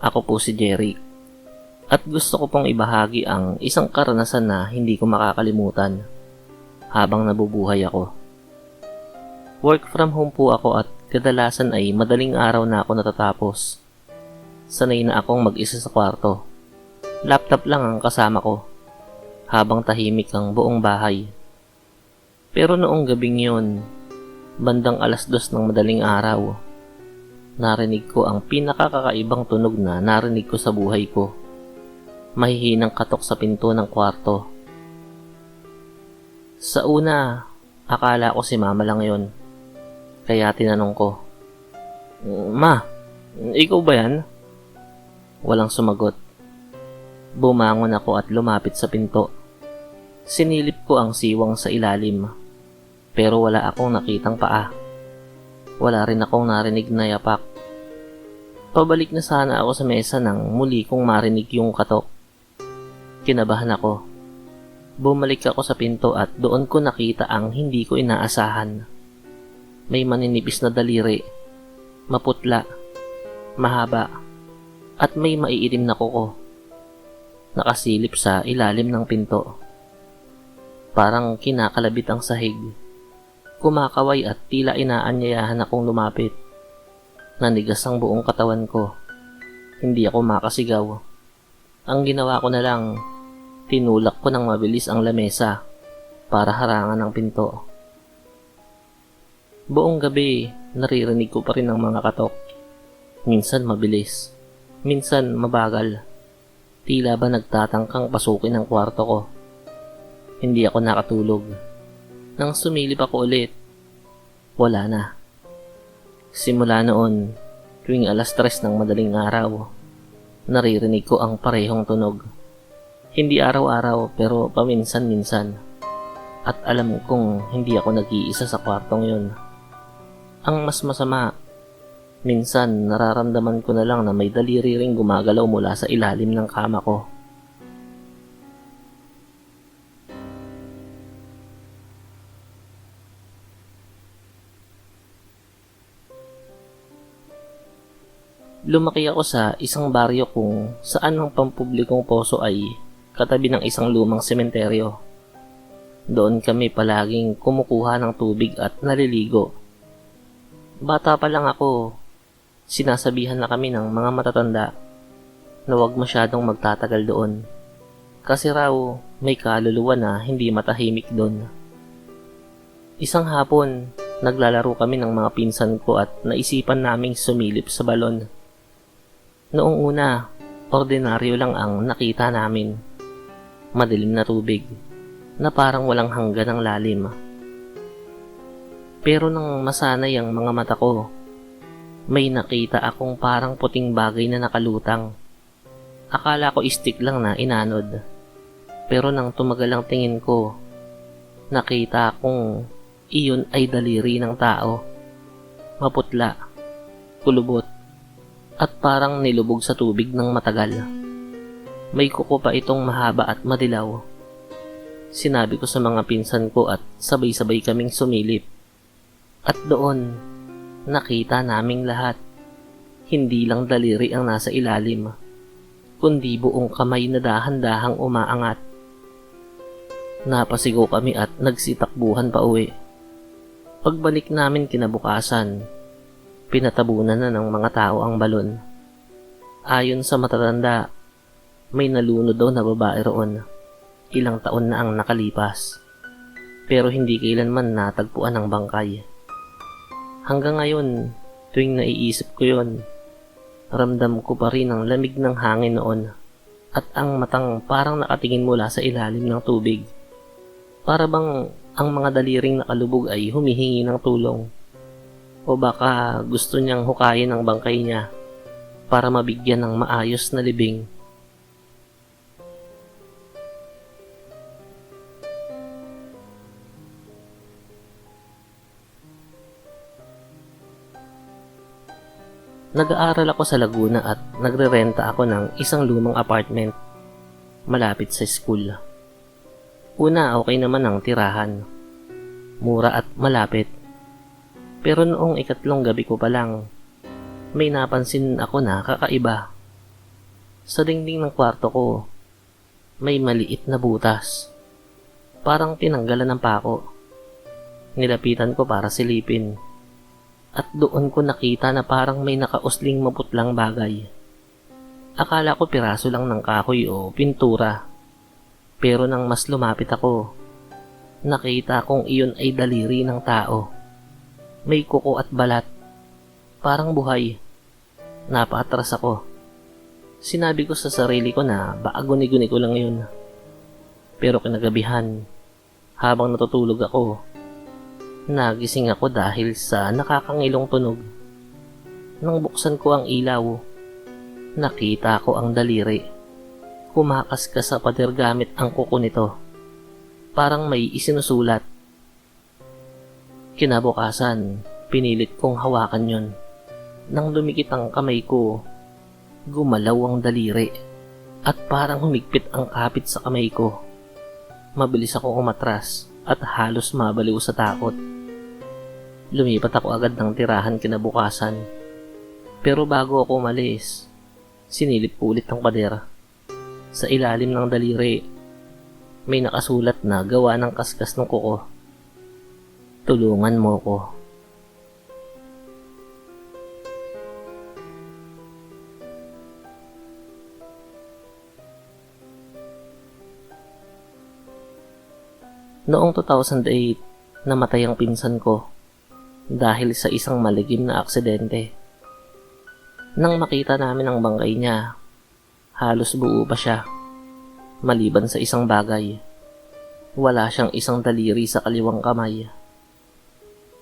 Ako po si Jerry at gusto ko pong ibahagi ang isang karanasan na hindi ko makakalimutan habang nabubuhay ako. Work from home po ako at kadalasan ay madaling araw na ako natatapos. Sanay na akong mag-isa sa kwarto. Laptop lang ang kasama ko habang tahimik ang buong bahay. Pero noong gabing yun, bandang 2:00 ng madaling araw, narinig ko ang pinakakakaibang tunog na narinig ko sa buhay ko. Mahihinang katok sa pinto ng kwarto. Sa una, akala ko si mama lang yon. Kaya tinanong ko, "Ma, ikaw ba yan?" Walang sumagot. Bumangon ako at lumapit sa pinto. Sinilip ko ang siwang sa ilalim, pero wala akong nakitang paa. Wala rin akong narinig na yapak. Pabalik na sana ako sa mesa nang muli kong marinig yung katok. Kinabahan ako. Bumalik ako sa pinto at doon ko nakita ang hindi ko inaasahan. May maninipis na daliri, maputla, mahaba, at may maiitim na kuko. Nakasilip sa ilalim ng pinto. Parang kinakalabit ang sahig. Kumakaway at tila inaanyayahan akong lumapit. Nanigas ang buong katawan ko. Hindi ako makasigaw. Ang ginawa ko na lang, tinulak ko ng mabilis ang lamesa para harangan ang pinto. Buong gabi, naririnig ko pa rin ang mga katok. Minsan mabilis, minsan mabagal. Tila ba nagtatangkang pasukin ang kwarto ko. Hindi ako nakatulog. Nang sumilip ako ulit, wala na. Simula noon, tuwing 3:00 ng madaling araw, naririnig ko ang parehong tunog. Hindi araw-araw pero paminsan-minsan. At alam kong hindi ako nag-iisa sa kwartong yun. Ang mas masama, minsan nararamdaman ko na lang na may daliri ring gumagalaw mula sa ilalim ng kama ko. Lumaki ako sa isang baryo kung saan ang pampublikong poso ay katabi ng isang lumang sementeryo. Doon kami palaging kumukuha ng tubig at naliligo. Bata pa lang ako, sinasabihan na kami ng mga matatanda na huwag masyadong magtatagal doon. Kasi raw may kaluluwa na hindi matahimik doon. Isang hapon, naglalaro kami ng mga pinsan ko at naisipan naming sumilip sa balon. Noong una, ordinaryo lang ang nakita namin. Madilim na tubig na parang walang hanggan ng lalim. Pero nang masanay ang mga mata ko, may nakita akong parang puting bagay na nakalutang. Akala ko stick lang na inanod. Pero nang tumagal ang tingin ko, nakita akong iyon ay daliri ng tao. Maputla, kulubot, at parang nilubog sa tubig ng matagal. May kuko pa itong mahaba at madilaw. Sinabi ko sa mga pinsan ko at sabay-sabay kaming sumilip. At doon, nakita naming lahat. Hindi lang daliri ang nasa ilalim, kundi buong kamay na dahan-dahang umaangat. Napasigaw kami at nagsitakbuhan pa uwi. Pagbalik namin kinabukasan, pinatabunan na ng mga tao ang balon. Ayon sa matatanda, may nalunod daw na babae roon. Ilang taon na ang nakalipas, pero hindi kailanman natagpuan ang bangkay. Hanggang ngayon, tuwing naiisip ko yon, ramdam ko pa rin ang lamig ng hangin noon at ang matang parang nakatingin mula sa ilalim ng tubig. Para bang ang mga daliring nakalubog ay humihingi ng tulong. O baka gusto niyang hukayin ang bangkay niya para mabigyan ng maayos na libing. Nag-aaral ako sa Laguna at nagre-renta ako ng isang lumang apartment malapit sa school. Una, okay naman ang tirahan. Mura at malapit. Pero noong 3 gabi ko pa lang, may napansin ako na kakaiba. Sa dingding ng kwarto ko, may maliit na butas. Parang tinanggalan ng pako. Nilapitan ko para silipin. At doon ko nakita na parang may nakausling maputlang bagay. Akala ko piraso lang ng kahoy o pintura. Pero nang mas lumapit ako, nakita kong iyon ay daliri ng tao. May kuko at balat. Parang buhay. Napaatras ako. Sinabi ko sa sarili ko na baka guni-guni ko lang yun. Pero kinagabihan, habang natutulog ako, nagising ako dahil sa nakakangilong tunog. Nang buksan ko ang ilaw, nakita ko ang daliri. Kumakaskas sa pader gamit ang kuko nito. Parang may isinusulat. Kinabukasan, pinilit kong hawakan yun. Nang lumikit ang kamay ko, gumalaw ang daliri at parang humigpit ang kapit sa kamay ko. Mabilis ako umatras at halos mabaliw sa takot. Lumipat ako agad ng tirahan kinabukasan. Pero bago ako umalis, sinilip ko ulit ang pader. Sa ilalim ng daliri, may nakasulat na gawa ng kaskas ng kuko. Tulungan mo ko. Noong 2008, namatay ang pinsan ko dahil sa isang maligim na aksidente. Nang makita namin ang bangkay niya, halos buo pa siya. Maliban sa isang bagay, wala siyang isang daliri sa kaliwang kamay.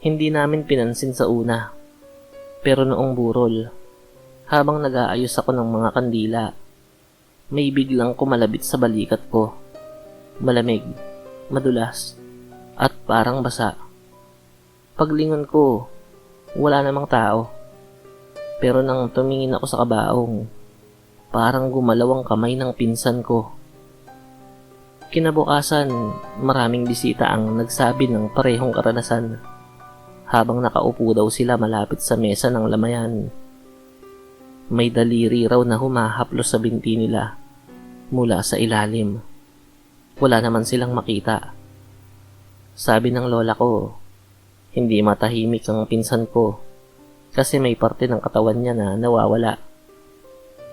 Hindi namin pinansin sa una, pero noong burol, habang nag-aayos ako ng mga kandila, may biglang kumalabit sa balikat ko. Malamig, madulas, at parang basa. Paglingon ko, wala namang tao. Pero nang tumingin ako sa kabaong, parang gumalaw ang kamay ng pinsan ko. Kinabukasan, maraming bisita ang nagsabi ng parehong karanasan. Habang nakaupo daw sila malapit sa mesa ng lamayan, may daliri raw na humahaplos sa binti nila mula sa ilalim. Wala naman silang makita. Sabi ng lola ko, hindi matahimik ang pinsan ko kasi may parte ng katawan niya na nawawala.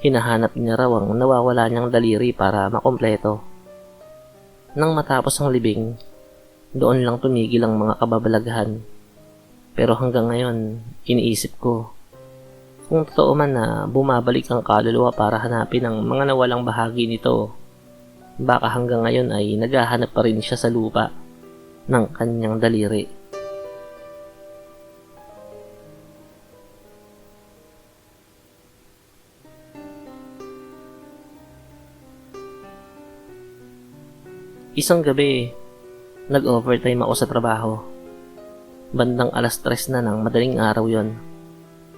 Hinahanap niya raw ang nawawala niyang daliri para makompleto. Nang matapos ang libing, doon lang tumigil ang mga kababalaghan. Pero hanggang ngayon, iniisip ko, kung totoo man na bumabalik ang kaluluwa para hanapin ang mga nawalang bahagi nito, baka hanggang ngayon ay naghahanap pa rin siya sa lupa ng kanyang daliri. Isang gabi, nag-overtime ako sa trabaho. Bandang 3:00 na ng madaling araw yon.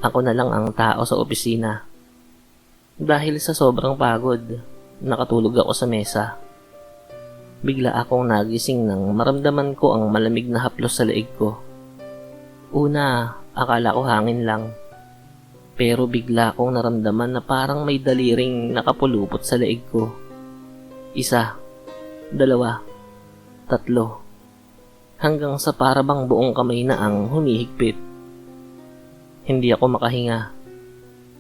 Ako na lang ang tao sa opisina. Dahil sa sobrang pagod, nakatulog ako sa mesa. Bigla akong nagising nang maramdaman ko ang malamig na haplos sa leeg ko. Una, akala ko hangin lang. Pero bigla akong naramdaman na parang may daliring nakapulupot sa leeg ko. 1, 2, 3. Hanggang sa parabang buong kamay na ang humihigpit. Hindi ako makahinga.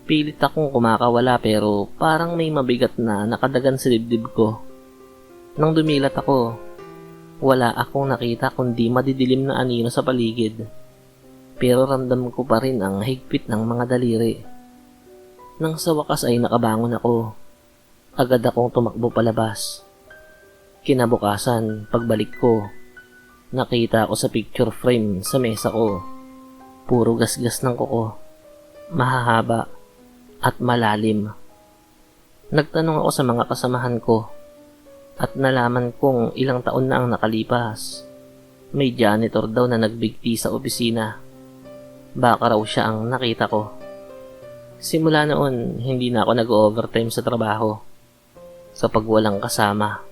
Pilit akong kumakawala pero parang may mabigat na nakadagan sa dibdib ko. Nang dumilat ako, wala akong nakita kundi madidilim na anino sa paligid. Pero ramdam ko pa rin ang higpit ng mga daliri. Nang sa wakas ay nakabangon ako, agad akong tumakbo palabas. Kinabukasan, pagbalik ko, nakita ko sa picture frame sa mesa ko. Puro gasgas ng kuko, mahahaba at malalim. Nagtanong ako sa mga kasamahan ko at nalaman kong ilang taon na ang nakalipas. May janitor daw na nagbigti sa opisina. Baka raw siya ang nakita ko. Simula noon, hindi na ako nag-overtime sa trabaho. Kapag walang kasama,